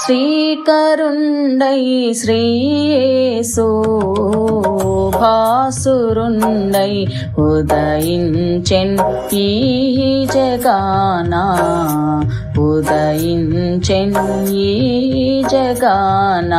శ్రీకరుండై శ్రీయేసు భాసురుండై ఉదయించెన్ ఈ జగాన, ఉదయించెన్ ఈ జగాన.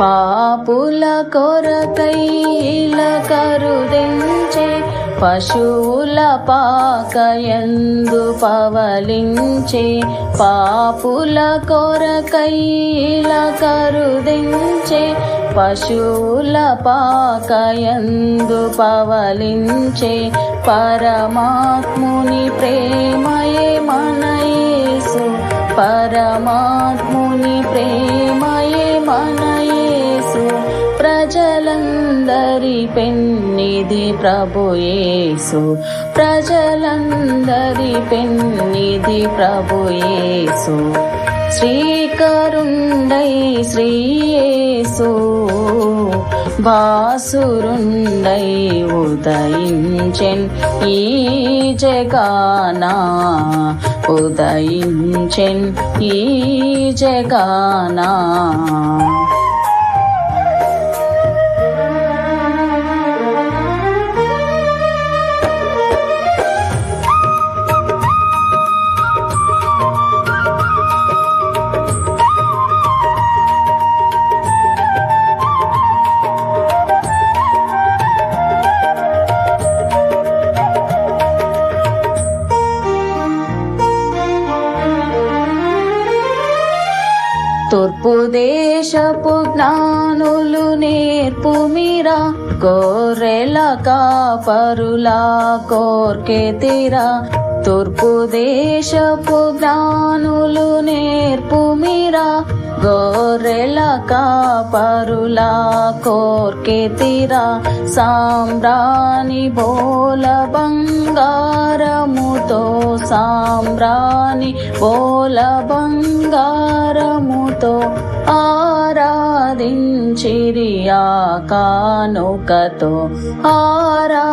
పాపుల కొరకై ఇలకరుదెంచే పశువుల పాకయందు పవలించే, పాపుల కొరకై ఇలకరుదెంచే పశువుల పాకయందు పవలించే, పరమాత్ముని ప్రేమయే మన యేసు, పరమాత్ముని ప్రేమయే మన యేసు. ప్రజలందరి పెన్నిధి ప్రభు యేసు, ప్రజలందరి పెన్నిధి ప్రభు యేసు. శ్రీకరుండై శ్రీయేసు భాసురుండై ఉదయించెన్ ఈ జగాన, ఉదయించెన్ ఈ జగాన. తూర్పు దేశపు జ్ఞానులు నేర్పుమిరా, గొర్రెల కాపరులా కోర్కెతిరా. తూర్పు దేశపు జ్ఞానులు నేర్పుమిరా, గొర్రెల కాపరులా కోర్కెతిరా. సాంబ్రాణి బోల బంగారముతో, సాంబ్రాణి బోల బంగారముతో ఆరాధించిరి ఆ కానుకతో, ఆరాధించిరి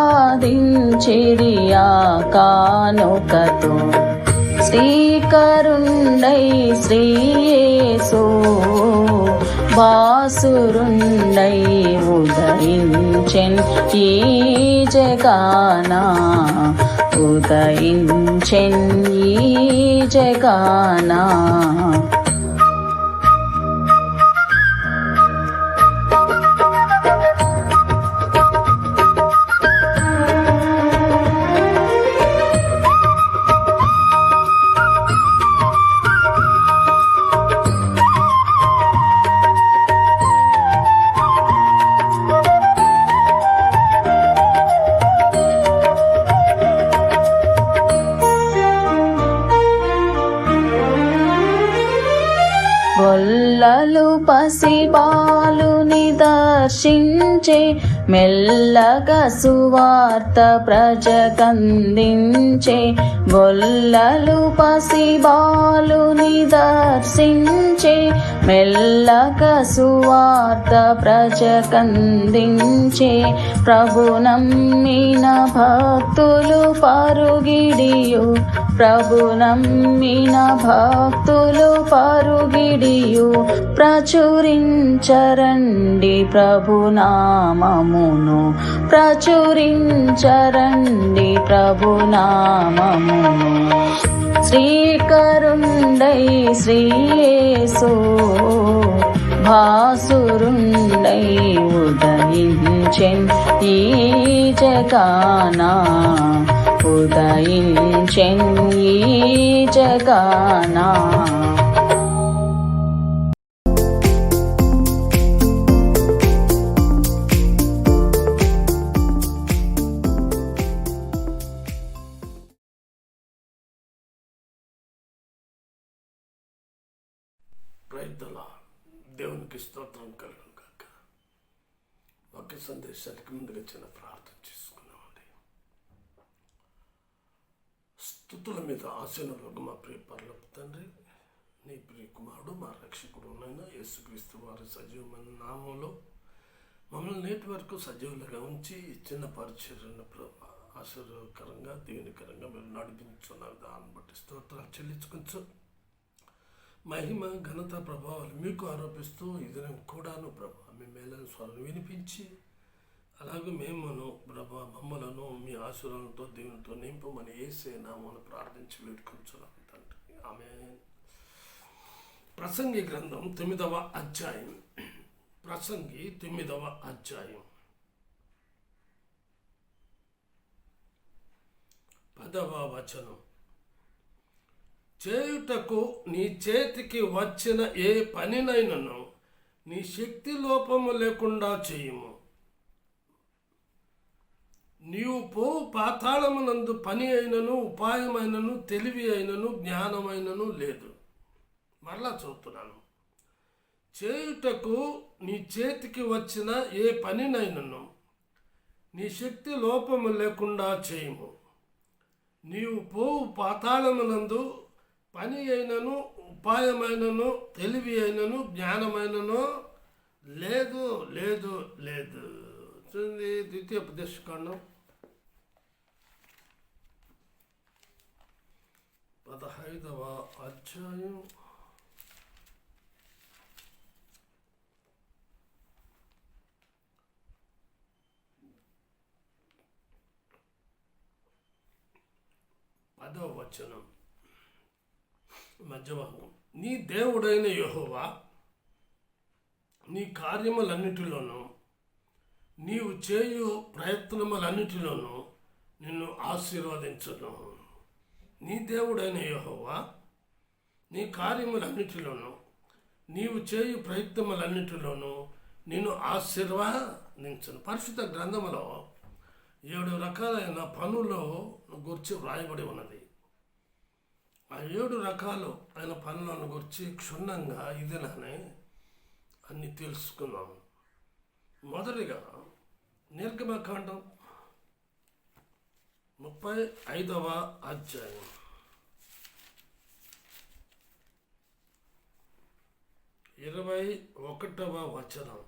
ఆ కానుకతో. శ్రీకరుండై శ్రీయేసు భాసురుండై ఉదయించెన్ ఈ జగాన, ఉదయించెన్ ఈ జగాన. గొల్లలు పసిబాలుని దర్శించే, మెల్లగా సువార్త ప్రజకందించే. గొల్లలు పసిబాలుని దర్శించే, మెల్లగా సువార్త ప్రజకందించే. ప్రభు నమ్మిన భక్తులు పరుగిడియు, ప్రభు నమ్మిన భక్తులు పరుగిడియు. ప్రచురించరండి ప్రభు నామమును, ప్రచురించరండి ప్రభు నామమును. శ్రీకరుండై శ్రీయేసు భాసురుండై ఉదయించెన్ ఈ జగాన, ఉదయించెన్ ఈ జగాన. దేవునికి స్తోత్రం కలుగును గాక. వాక్య సందేశానికి ముందుగా చిన్న ప్రార్థన చేసుకున్నామండి. స్తుతుల మీద ఆశీనులకు మా ప్రియ పరలోక తండ్రి, నీ ప్రియ కుమారుడు మా రక్షకుడు నైనా యేసుక్రీస్తు వారి సజీవమైన నామంలో మమ్మల్ని నేటి వరకు సజీవులుగా ఉంచి చిన్న పరిచర్యను ఆశీర్వకరంగా దీవెనకరంగా మీరు నడిపించున్న విధానం బట్టి స్తోత్రాలు చెల్లించుకొచ్చు. మహిమ ఘనత ప్రభావాలు మీకు ఆరోపిస్తూ ఇది కూడాను ప్రభా మీ మేలను స్వరం వినిపించి అలాగే మేమును ప్రభా మమ్మలను మీ ఆశీర్వాదంతో దేవునితో నింపమని యేసే నామమున ప్రార్థించి వేడుకొంచున్నాం తండ్రి. ఆమేన్. ప్రసంగి గ్రంథం 9వ అధ్యాయం. ప్రసంగి 9వ అధ్యాయం 10వ వచనం. చేయుటకు నీ చేతికి వచ్చిన ఏ పనినైనను నీ శక్తి లోపము లేకుండా చేయుము. నీవు పోవు పాతాళమునందు పని అయినను ఉపాయమైనను తెలివి అయినను జ్ఞానమైనను లేదు. మరలా చూస్తున్నాను. చేయుటకు నీ చేతికి వచ్చిన ఏ పనినైనను నీ శక్తి లోపము లేకుండా చేయుము. నీవు పోవు పాతాళమునందు పని అయినను ఉపాయమైనను తెలివి అయినను జ్ఞానమైనను లేదు లేదు లేదు. ద్వితీయోపదేశకాండం 15వ అధ్యాయం 10వ వచనం మధ్యభాగం. నీ దేవుడైన యెహోవా నీ కార్యములన్నిటిలోనూ నీవు చేయు ప్రయత్నములన్నిటిలోనూ నిన్ను ఆశీర్వదించును. నీ దేవుడైన యెహోవా నీ కార్యములన్నిటిలోనూ నీవు చేయు ప్రయత్నములన్నిటిలోనూ నిన్ను ఆశీర్వదించును. పరిశుద్ధ గ్రంథములో 7 రకాలైన పనులు గురించి వ్రాయబడి ఉన్నది. ఆ 7 రకాలు అయిన పనులను గురించి క్షుణ్ణంగా ఇదిలానే అన్ని తెలుసుకున్నాము. మొదటిగా నిర్గమకాండం 35వ అధ్యాయం 21వ వచనం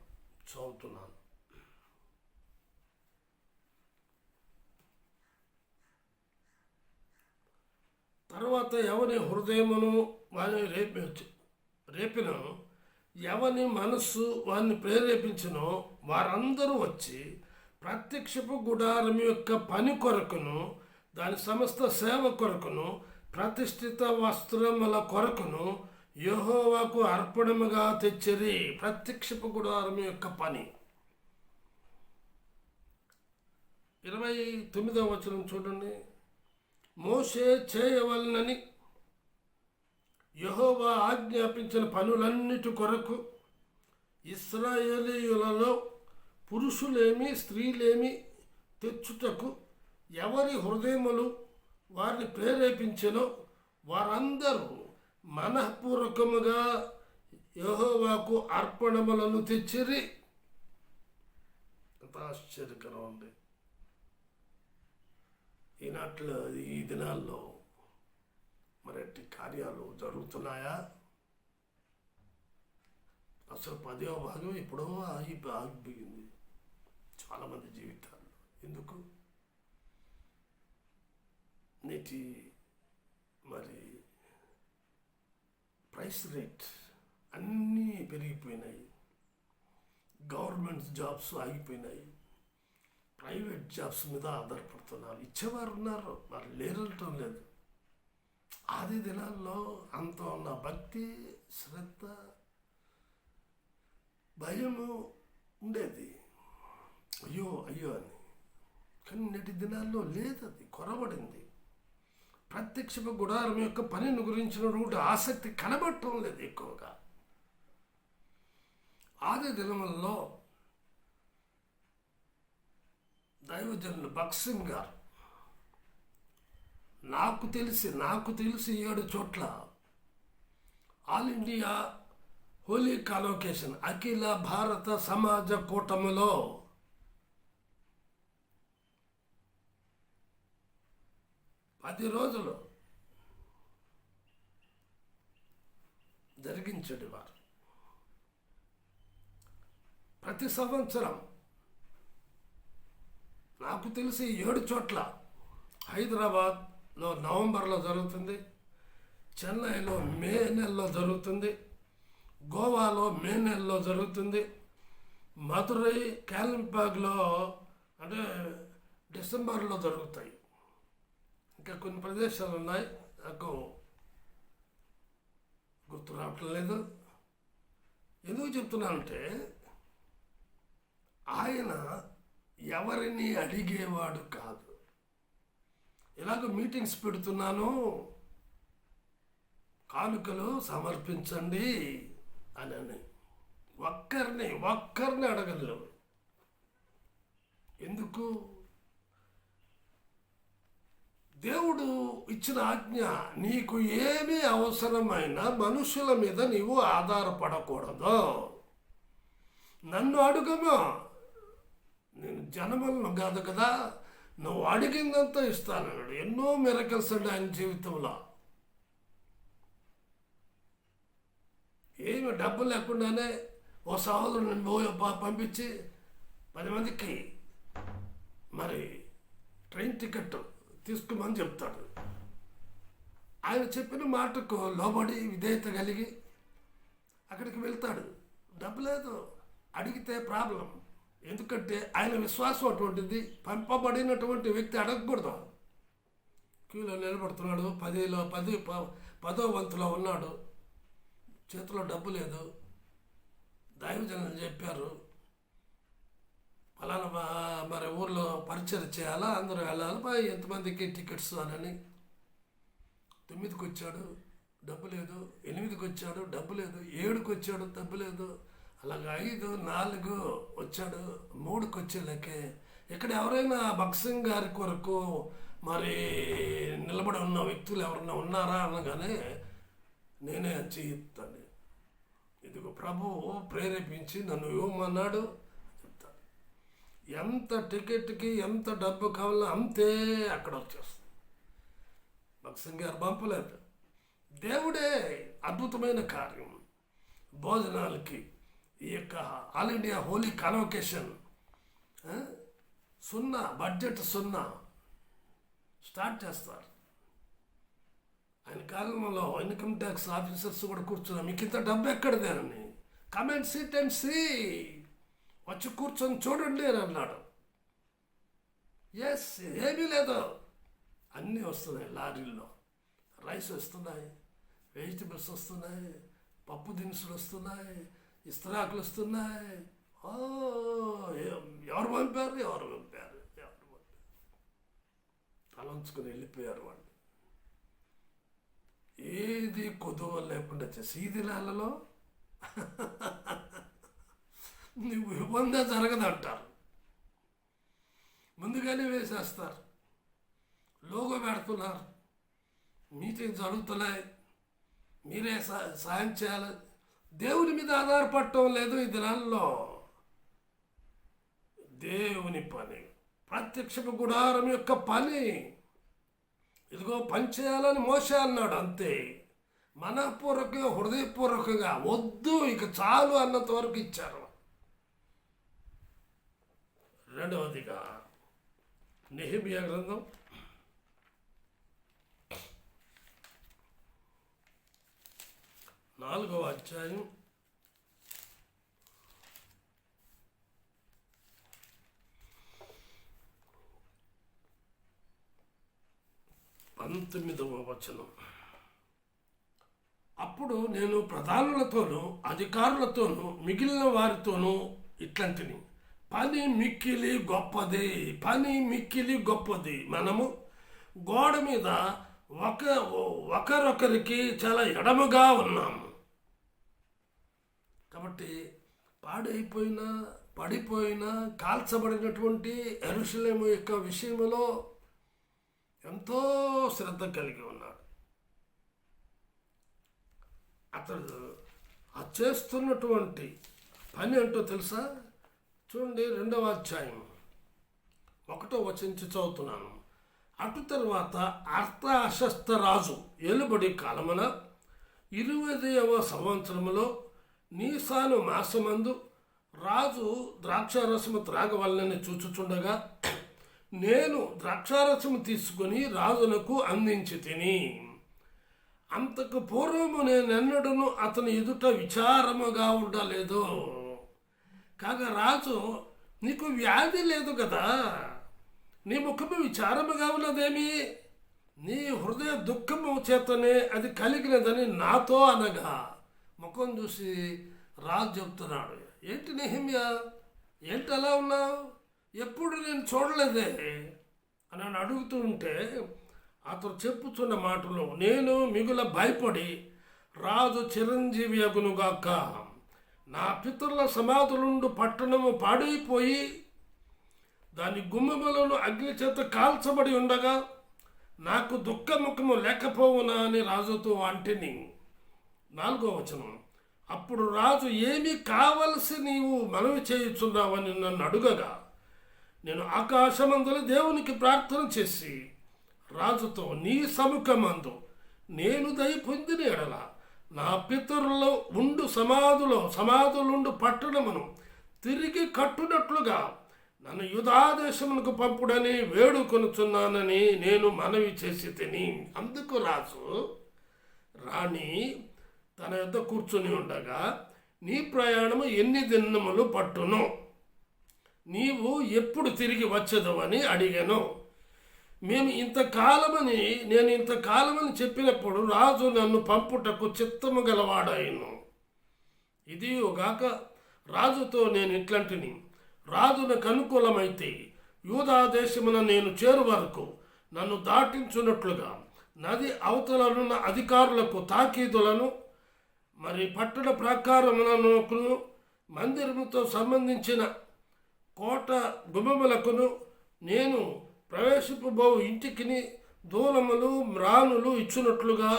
చదువుతున్నాను. తర్వాత ఎవని హృదయమును వాని రేపినో ఎవని మనస్సు వారిని ప్రేరేపించినో వారందరూ వచ్చి ప్రత్యక్షపు గుడారం యొక్క పని కొరకును దాని సమస్త సేవ కొరకును ప్రతిష్ఠిత వస్త్రముల కొరకును యెహోవాకు అర్పణముగా తెచ్చిరి. ప్రత్యక్షపు గుడారం యొక్క పని. 29వ వచనం చూడండి. మోషే చేయవలనని యెహోవా ఆజ్ఞాపించిన పనులన్నిటి కొరకు ఇశ్రాయేలీయులలో పురుషులేమి స్త్రీలేమి తెచ్చుటకు ఎవరి హృదయములు వారిని ప్రేరేపించెనో వారందరూ మనఃపూర్వకముగా యెహోవాకు అర్పణములను తెచ్చిరి. ఎంత ఆశ్చర్యకరం ఉంది. ఈ దినాల్లో మరటి కార్యాలు జరుగుతున్నాయా? అసలు 10వ భాగం ఎప్పుడో ఆగిపోయింది చాలామంది జీవితాల్లో. ఎందుకు? నేటి మరి ప్రైస్ రేట్ అన్నీ పెరిగిపోయినాయి. గవర్నమెంట్ జాబ్స్ ఆగిపోయినాయి. ప్రైవేట్ జాబ్స్ మీద ఆధారపడుతున్నారు. ఇచ్చేవారు ఉన్నారు, వారు లేరటం లేదు. ఆది దినాల్లో అంత ఉన్న భక్తి శ్రద్ధ భయము ఉండేది. అయ్యో అయ్యో అని. కానీ నేటి దినాల్లో లేదు, అది కొరబడింది. ప్రత్యక్ష గుడారం యొక్క పనిని గురించినటువంటి ఆసక్తి కనబడటం లేదు ఎక్కువగా. ఆది దినములలో దైవజనులు భక్సింగ్ గారు నాకు తెలిసి 7 చోట్ల ఆల్ ఇండియా హోలీ కాన్వకేషన్ అఖిల భారత సమాజ కూటమిలో జరిగించేవారు. ప్రతి సంవత్సరం నాకు తెలిసి 7 చోట్ల, హైదరాబాద్లో నవంబర్లో జరుగుతుంది, చెన్నైలో మే నెలలో జరుగుతుంది, గోవాలో మే నెలలో జరుగుతుంది, మదురై కాలింపాగ్లో అంటే డిసెంబర్లో జరుగుతాయి. ఇంకా కొన్ని ప్రదేశాలు ఉన్నాయి, నాకు గుర్తు రావటం లేదు. ఎందుకు చెప్తున్నానంటే ఆయన ఎవరిని అడిగేవాడు కాదు. ఇలాగ మీటింగ్స్ పెడుతున్నాను, కానుకలు సమర్పించండి అని ఒక్కరిని అడగలేవు. ఎందుకు? దేవుడు ఇచ్చిన ఆజ్ఞ, నీకు ఏమి అవసరమైన మనుషుల మీద నీవు ఆధారపడకూడదు. నన్ను అడుగమా, నేను జనములను కాదు కదా, నువ్వు అడిగిందంతా ఇస్తానన్నాడు. ఎన్నో మిరకల్స్ అండి ఆయన జీవితంలో. ఏమి డబ్బు లేకుండానే ఓ సహోదరుని పంపించి 10 మందికి మరి ట్రైన్ టికెట్ తీసుకోమని చెప్తాడు. ఆయన చెప్పిన మాటకు లోబడి విధేయత కలిగి అక్కడికి వెళ్తాడు. డబ్బు లేదు, అడిగితే ప్రాబ్లం. ఎందుకంటే ఆయన విశ్వాసం అటువంటిది. పంపబడినటువంటి వ్యక్తి అడగకూడదు. క్యూలో నిలబడుతున్నాడు, 10వ వంతులో ఉన్నాడు, చేతిలో డబ్బు లేదు. దైవజనులు చెప్పారు, ఫలానా మరి ఊర్లో పరిచయం చేయాలా, అందరూ వెళ్ళాలి, ఎంతమందికి టికెట్స్ అని. 9కి వచ్చాడు, డబ్బు లేదు. 8కి వచ్చాడు, డబ్బు లేదు. 7కి వచ్చాడు, డబ్బు లేదు. అలాగే 5, 4 వచ్చాడు, 3కి వచ్చేలాకే ఇక్కడ ఎవరైనా భక్సింగ్ గారి కొరకు మరి నిలబడి ఉన్న వ్యక్తులు ఎవరైనా ఉన్నారా అనగానే నేనే చెప్తాను, ఇదిగో ప్రభు ప్రేరేపించి నన్ను ఇవ్వమన్నాడు చెప్తాను. ఎంత టికెట్కి ఎంత డబ్బు కావాలో అంతే అక్కడ వచ్చేస్తుంది. భక్సింగ్ గారు పంపలేదు. దేవుడే అద్భుతమైన కార్యం. భోజనాలకి ఈ యొక్క all India holy convocation 0 budget 0 start చేస్తారు. ఆయన కాలంలో ఇన్కమ్ ట్యాక్స్ ఆఫీసర్స్ కూడా కూర్చున్నారు. మీకు ఇంత డబ్బు ఎక్కడిదేనని, కమెంట్ సీట్ అండ్ సీ, వచ్చి కూర్చొని చూడండి అని అన్నాడు. ఎస్, ఏమీ లేదు, అన్నీ వస్తున్నాయి. లారీల్లో రైస్ వస్తున్నాయి, వెజిటబుల్స్ వస్తున్నాయి, పప్పు దినుసులు వస్తున్నాయి, ఇస్తరాకులు వస్తున్నాయి. ఎవరు పంపారు తలంచుకుని వెళ్ళిపోయారు వాళ్ళు. ఏది కొదువ లేకుండా సీది నెలలో నువ్వు ఇబ్బంది జరగదంటారు. ముందుగానే వేసేస్తారు, లోగో పెడుతున్నారు, మీటింగ్ జరుగుతున్నాయి, మీరే సాయం చేయాలి. దేవుని మీద ఆధారపడటం లేదు ఈ దినాల్లో. దేవుని పని, ప్రత్యక్షపు గుడారం యొక్క పని, ఇదిగో పని చేయాలని మోసే అన్నాడు. అంతే, మనపూర్వకంగా హృదయపూర్వకంగా వద్దు ఇక చాలు అన్నంత వరకు ఇచ్చారు. రెండవదిగా నెహెమ్యా గ్రంథం 4వ అధ్యాయం 19వ వచనం. అప్పుడు నేను ప్రధానులతోనూ అధికారులతోనూ మిగిలిన వారితోనూ ఇట్లాంటిని, పని మిక్కిలి గొప్పది. మనము గోడ మీద ఒకరొకరికి చాలా ఎడమగా ఉన్నాము. కాబట్టి పడిపోయిన కాల్చబడినటువంటి యెరూషలేము యొక్క విషయంలో ఎంతో శ్రద్ధ కలిగి ఉన్నాడు. అతడు చేస్తున్నటువంటి పని ఏంటో తెలుసా? చూడండి, 2వ అధ్యాయం 1వ వచనం చదువుతున్నాను. అటు తర్వాత అర్తహషస్త రాజు ఏలుబడి కాలమున 20వ సంవత్సరములో నీసాను మాసమందు రాజు ద్రాక్షారసము త్రాగవలనని చూచుచుండగా నేను ద్రాక్షారసము తీసుకుని రాజునకు అందించి తిని, అంతకు పూర్వము నేనెన్నడూను అతని ఎదుట విచారముగా ఉండలేదు. కాగా రాజు, నీకు వ్యాధి లేదు కదా, నీ ముఖము విచారముగా ఉన్నదేమి, నీ హృదయ దుఃఖము చేతనే అది కలిగినదని నాతో అనగా, ముఖం చూసి రాజు చెప్తున్నాడు, ఏంటి నెహెమ్యా, ఏంటి అలా ఉన్నావు, ఎప్పుడు నేను చూడలేదే అని అడుగుతూ ఉంటే అతను చెప్పుచున్న మాటలు, నేను మిగుల భయపడి రాజు చిరంజీవి అగునుగాక, నా పితరుల సమాధులుండు పట్టణము పాడైపోయి దాని గుమ్మములను అగ్ని చేత కాల్చబడి ఉండగా నాకు దుఃఖముఖము లేకపోవునా అని రాజుతో అంటిని. 4వ వచనం, అప్పుడు రాజు, ఏమి కావలసి నీవు మనవి చేయుచున్నావని నన్ను అడుగగా నేను ఆకాశమందుల దేవునికి ప్రార్థన చేసి రాజుతో, నీ సముఖమందు నేను దయ పొందిన ఎడల నా పితరుల్లో ఉండు సమాధులుండు పట్టణమును తిరిగి కట్టునట్లుగా నన్ను యూదాదేశమునకు పంపుడని వేడుకొనుచున్నానని నేను మనవి చేసి తిని. అందుకు రాజు రాణి తన యొద్ద కూర్చుని ఉండగా, నీ ప్రయాణము ఎన్ని దినములు పట్టును, నీవు ఎప్పుడు తిరిగి వచ్చేదవని అడిగాను. నేను ఇంతకాలమని చెప్పినప్పుడు రాజు నన్ను పంపుటకు చిత్తము గలవాడాయను. ఇదిగాక రాజుతో నేను ఇట్లాంటిని, రాజునకు అనుకూలమైతే యూదా దేశమున నేను చేరు వరకు నన్ను దాటించున్నట్లుగా నది అవతలనున్న అధికారులకు తాకీదులను, మరి పట్టణ ప్రాకారములను, మందిరముతో సంబంధించిన కోట గుమ్మములకును నేను ప్రవేశింపబో ఇంటికి దూలములు మ్రానులు ఇచ్చినట్లుగా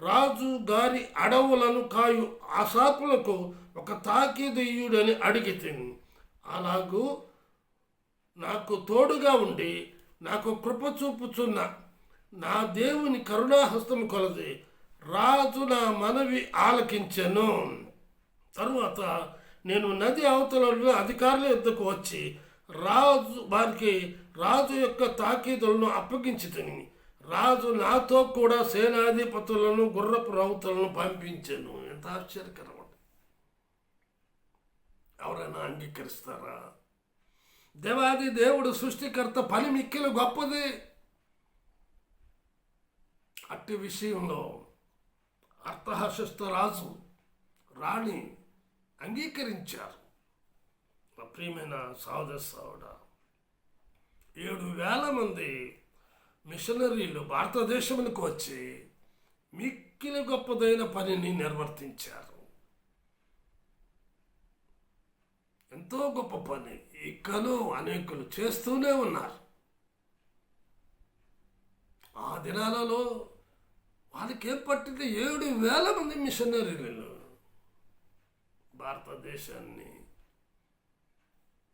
రాజు గారి అడవులను కాయు ఆసాపులకు ఒక తాకీదు ఇయ్యుడని అడిగితిని. అలాగూ నాకు తోడుగా ఉండి నాకు కృప చూపుచున్న నా దేవుని కరుణాహస్తము కొలది రాజు నా మనవి ఆలకించెను. తరువాత నేను నది అవతల అధికారుల యొద్దకు వచ్చి రాజు యొక్క తాకీదులను అప్పగించి తిని, రాజు నాతో కూడా సేనాధిపతులను గుర్రపు రౌతులను పంపించాను. ఎంత ఆశ్చర్యకరం! ఎవరైనా అంగీకరిస్తారా? దేవాది దేవుడు సృష్టికర్త పని మిక్కిలి గొప్పది. అట్టి విషయంలో అర్థహశస్త రాజు రాణి అంగీకరించారు. ప్రియమైన సహోదరుడా, 7,000 మంది మిషనరీలు భారతదేశంలోకి వచ్చి మిక్కిలి గొప్పదైన పనిని నిర్వర్తించారు. ఎంతో గొప్ప పని ఇకను అనేకులు చేస్తూనే ఉన్నారు. ఆ దినాలలో వాళ్ళకి ఏం పట్టింది? 7,000 మంది మిషనరీలు భారతదేశాన్ని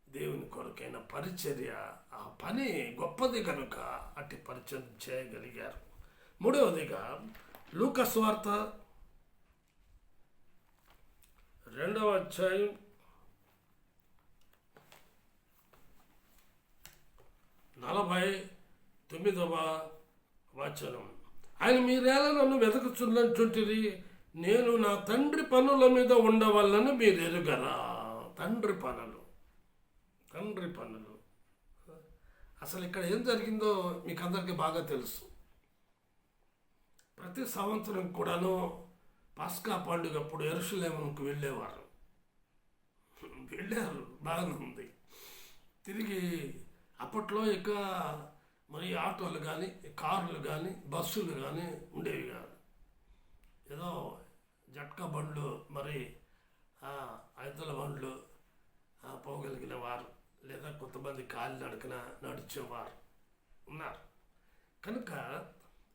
దేవుని కొరకైన పరిచర్య, ఆ పని గొప్పది కనుక అట్టి పరిచయం చేయగలిగారు. 3వదిగా లూకా సువార్త 2వ అధ్యాయం 49వ వచనం, ఆయన మీరేలా నన్ను వెతకుచున్నట్టుంటిరి, నేను నా తండ్రి పనుల మీద ఉండవల్లని మీరు ఎరుగరా. తండ్రి పనులు అసలు ఇక్కడ ఏం జరిగిందో మీకు అందరికీ బాగా తెలుసు. ప్రతి సంవత్సరం కూడాను పాస్కా పండుగప్పుడు యెరూషలేముకు వెళ్ళారు, బాగానే ఉంది. తిరిగి అప్పట్లో ఇక మరి ఆటోలు కానీ కార్లు కానీ బస్సులు కానీ ఉండేవి కాదు. ఏదో జట్కా బండ్లు, మరి ఐదల బండ్లు పోగలిగిన వారు, లేదా కొంతమంది కాలి నడకన నడిచేవారు ఉన్నారు. కనుక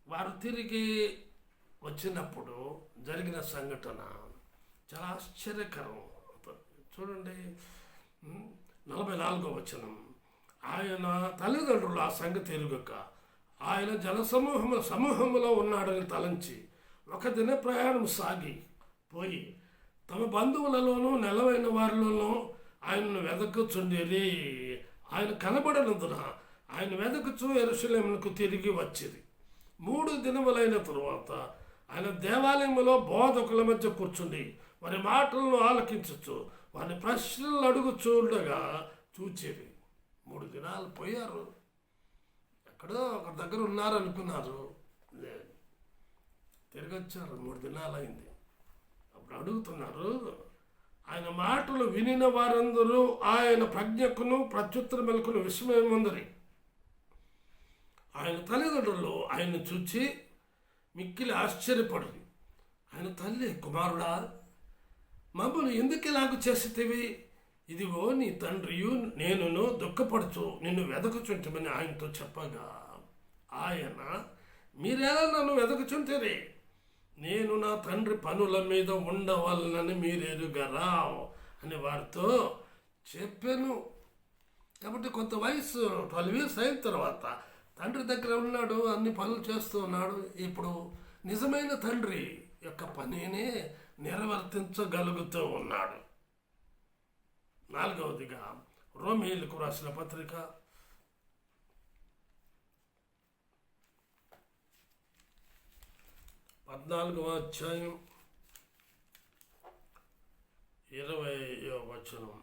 వారు తిరిగి వచ్చినప్పుడు జరిగిన సంఘటన చాలా ఆశ్చర్యకరం. చూడండి, 44వ వచనం, ఆయన తల్లిదండ్రులు ఆ సంగతి ఎరుగక ఆయన సమూహంలో ఉన్నాడని తలంచి ఒక దిన ప్రయాణం సాగి పోయి తమ బంధువులలోనూ నెలవైన వారిలోనూ ఆయనను వెదకుచుండేది. ఆయన కనబడనందున ఆయన వెదకుచు యెరూషలేమునకు తిరిగి వచ్చింది. 3 దినములైన తరువాత ఆయన దేవాలయంలో బోధకుల మధ్య కూర్చుండి వారి మాటలను ఆలకించచ్చు, వారి ప్రశ్నలు అడుగుచూడగా చూచేది. 3 దినాలు పోయారు. ఎక్కడో ఒక దగ్గర ఉన్నారనుకున్నారు, లేదు, తిరిగి వచ్చారు. 3 దినాలు అయింది. అప్పుడు అడుగుతున్నారు. ఆయన మాటలు వినిన వారందరూ ఆయన ప్రజ్ఞకును ప్రత్యుత్తరములకును విస్మయముందరి. ఆయన తల్లిదండ్రులు ఆయన చూచి మిక్కిలి ఆశ్చర్యపడి, ఆయన తల్లి, కుమారుడా, మమ్మల్ని ఎందుకు ఇలాగ చేసేటివి? ఇదిగో నీ తండ్రియు నేనును దుఃఖపడుచు నిన్ను వెదకుచుంటమని ఆయనతో చెప్పగా ఆయన, మీరెలా నన్ను వెదకుచుంటేరే? నేను నా తండ్రి పనుల మీద ఉండవలనని మీరెరుగరా అని వారితో చెప్పాను. కాబట్టి కొంత వయసు 12 years అయిన తర్వాత తండ్రి దగ్గర ఉన్నాడు, అన్ని పనులు చేస్తూ ఉన్నాడు. ఇప్పుడు నిజమైన తండ్రి యొక్క పనిని నిర్వర్తించగలుగుతూ ఉన్నాడు. 4వదిగా రోమీయులకు రాసిన పత్రిక 14వ అధ్యాయం 20వ వచనం.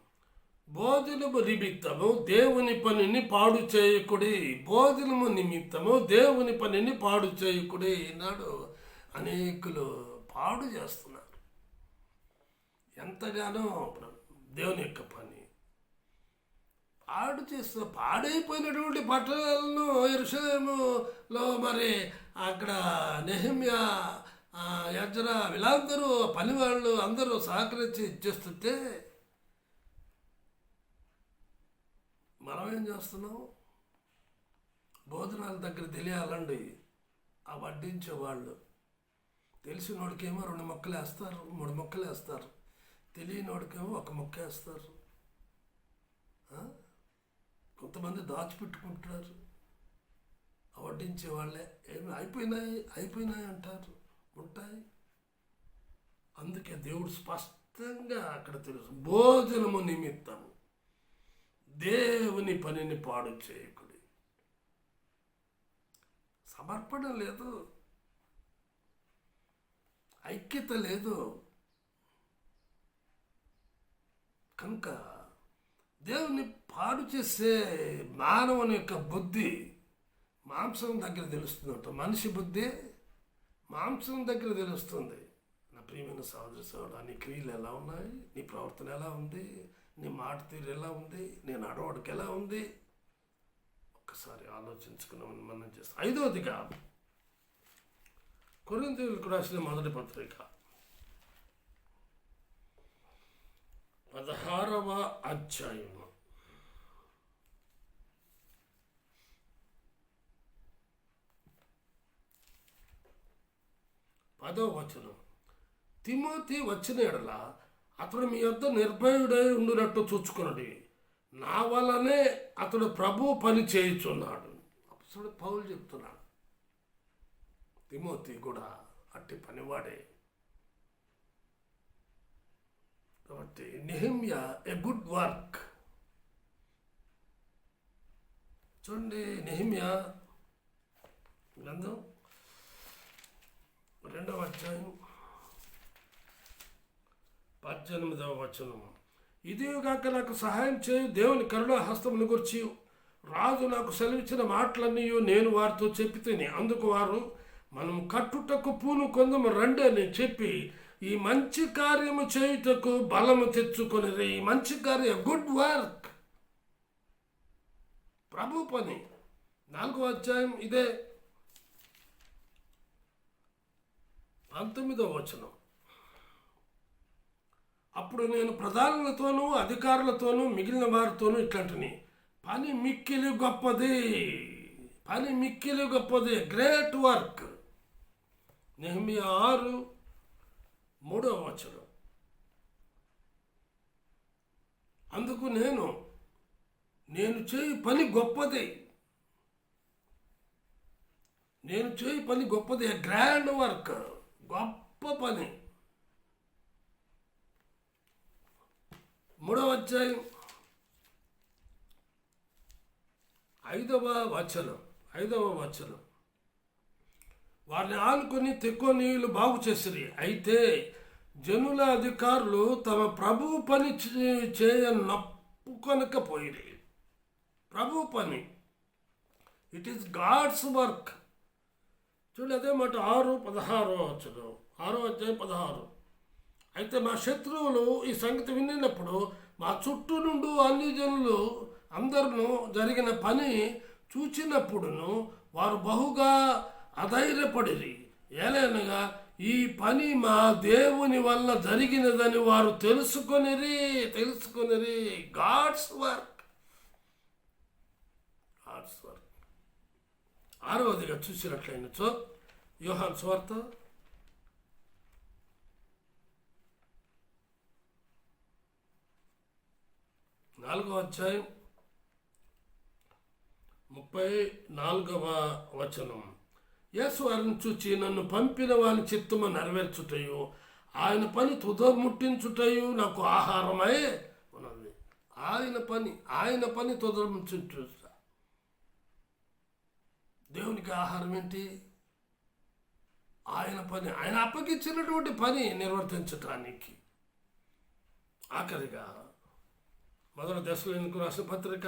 భోజనము నిమిత్తము దేవుని పనిని పాడు చేయకుడి. భోజనము నిమిత్తము దేవుని పనిని పాడు చేయకుడి. ఈనాడు అనేకులు పాడు చేస్తున్నారు. ఎంతగానో దేవుని యొక్క పని పాడు చేస్తున్న, పాడైపోయినటువంటి పట్టణాలను యెరూషలేములో మరి అక్కడ నెహెమ్యా, ఎజ్రా వీళ్ళందరూ పనివాళ్ళు అందరూ సహకరించి ఇచ్చేస్తుంటే మనం ఏం చేస్తున్నాం? భోజనాల దగ్గర తెలియాలండి. ఆ వడ్డించేవాళ్ళు తెలిసినోడికేమో 2 ముక్కలు వేస్తారు, 3 ముక్కలు వేస్తారు. తెలియనోడికేమో 1 ముక్క వేస్తారు. కొంతమంది దాచిపెట్టుకుంటారు. వడ్డించే వాళ్ళే ఏమి అయిపోయినాయి అంటారు, ఉంటాయి. అందుకే దేవుడు స్పష్టంగా అక్కడ తెలుసు, భోజనము నిమిత్తం దేవుని పనిని పాడు చేయకుడి. సమర్పణ లేదు, ఐక్యత లేదు. కనుక దేవుని పాడు చేసే మానవుని యొక్క బుద్ధి మాంసం దగ్గర తెలుస్తుందంట. మనిషి బుద్ధి మాంసం దగ్గర తెలుస్తుంది. నా ప్రియమైన సహోదరి సహోదరుడా, నీ క్రియలు ఎలా ఉన్నాయి, నీ ప్రవర్తన ఎలా ఉంది, నీ మాట తీరు ఎలా ఉంది, నీ నడవడికి ఎలా ఉంది, ఒక్కసారి ఆలోచించుకున్నామని మనం చేస్తాం. 5వదిగా కొరింథీయులకు రాసిన మొదటి పత్రిక 16వ అధ్యాయం 10వ వచనం. తిమోతి వచ్చిన ఎడల అతడు మీ యొద్ద నిర్భయుడై ఉండునట్టు చూచుకున్నది, నా వల్లనే అతడు ప్రభు పని చేయుచున్నాడు. అప్పుడు పౌలు చెప్తున్నాడు, తిమోతి కూడా అట్టి పనివాడే. కాబట్టి నెహెమ్యా ఏ గుడ్ వర్క్. చూడండి, నెహెమ్యా గ్రంథం 2వ అధ్యాయం 18వ వచనం. ఇదిగాక నాకు సహాయం చేయు దేవుని కరుణా హస్తమును గురించి రాజు నాకు సెలవిచ్చిన మాటలన్నీ నేను వారితో చెప్పి తిని, అందుకు వారు, మనం కట్టుటకు పూనుకొందము రండి అని చెప్పి ఈ మంచి కార్యము చేయుటకు బలము తెచ్చుకొనిది. ఈ మంచి కార్యం గుడ్ వర్క్, ప్రభు పని. 4వ అధ్యాయం ఇదే 19వ వచనం. అప్పుడు నేను ప్రధానులతోనూ అధికారులతోనూ మిగిలిన వారితోనూ ఇట్లాంటిని, పని మిక్కిలి గొప్పది, పని మిక్కిలి గొప్పది, గ్రేట్ వర్క్. నెహెమ్యా 6:3వ వచనం. అందుకు నేను చేయి పని గొప్పది, నేను చేయి పని గొప్పది, గ్రాండ్ వర్క్, గొప్ప పని. 3వ అధ్యాయం 5వ వచనం. వారిని ఆనుకొని తెకోనీయులు బాగు చేసిరి. అయితే జనుల అధికారులు తమ ప్రభువు పని చేయనప్పుకొనకపోయిరి. ప్రభు పని, ఇట్ ఈస్ గాడ్స్ వర్క్. చూడండి, అదే మాట 6:16 వచనం, 6వ అధ్యాయం 16. అయితే మా శత్రువులు ఈ సంగతి వినినప్పుడు మా చుట్టూ నుండి అన్ని జనులు అందరూ జరిగిన పని చూచినప్పుడును వారు బహుగా అధైర్యపడిరి. ఏలైనగా ఈ పని మా దేవుని వల్ల జరిగినదని వారు తెలుసుకొనిరి. God's work. 6వదిగా చూసినట్లయినచో యోహాను సువార్త 4వ అధ్యాయం 34వ వచనం. యేసు వారిని చూచి నన్ను పంపిన వాని చిత్తము నెరవేర్చుటయు ఆయన పని తుదముట్టించుటయు నాకు ఆహారమై ఉన్నది. ఆయన పని తుదముట్టించుట. దేవునికి ఆహారం ఏంటి? ఆయన పని, ఆయన అప్పగించినటువంటి పని నిర్వర్తించటానికి. ఆఖరిగా 1 దశలోనికు రాసిన పత్రిక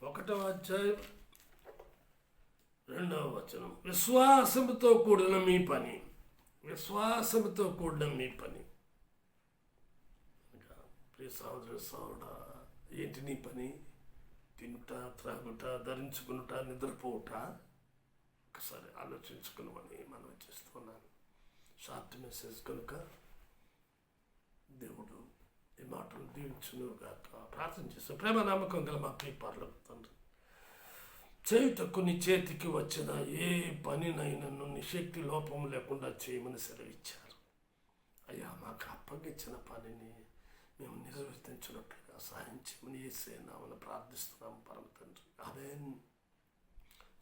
1వ అధ్యాయం 2వ వచనం. విశ్వాసముతో కూడిన మీ పని. ప్రియ సహోదరుడా, ఏంటి నీ పని? తినుట, త్రాగుట, ధరించుకునుట, నిద్రపోవుట? ఒకసారి ఆలోచించుకున్నామని మనం చేస్తున్నాను. షార్ట్ మెసేజ్ కనుక దేవుడు ఈ మాటలు దీవించును గాక. ప్రార్థన చేస్తాం. ప్రేమ నమ్మకం గల మా ప్రియ పరలోకపు తండ్రి, చేయుటకు నీ చేతికి వచ్చిన ఏ పనినైనను నీ శక్తి లోపం లేకుండా చేయమని సెలవిచ్చారు. అయ్యా, మాకు అప్పగించిన పనిని మేము నిర్వర్తించినట్లుగా సహాయం చేయమని యేసయ్య నామమున ప్రార్థిస్తున్నాము పరమ తండ్రి. ఆమేన్.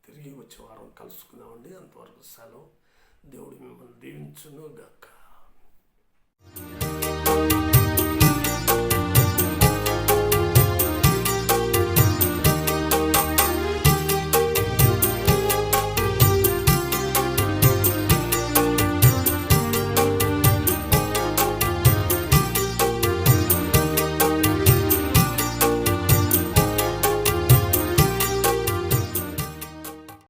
తిరిగి వచ్చే వారం కలుసుకుందామండి. అంతవరకు సెలవు. దేవుడు మిమ్మల్ని దీవించును గాక.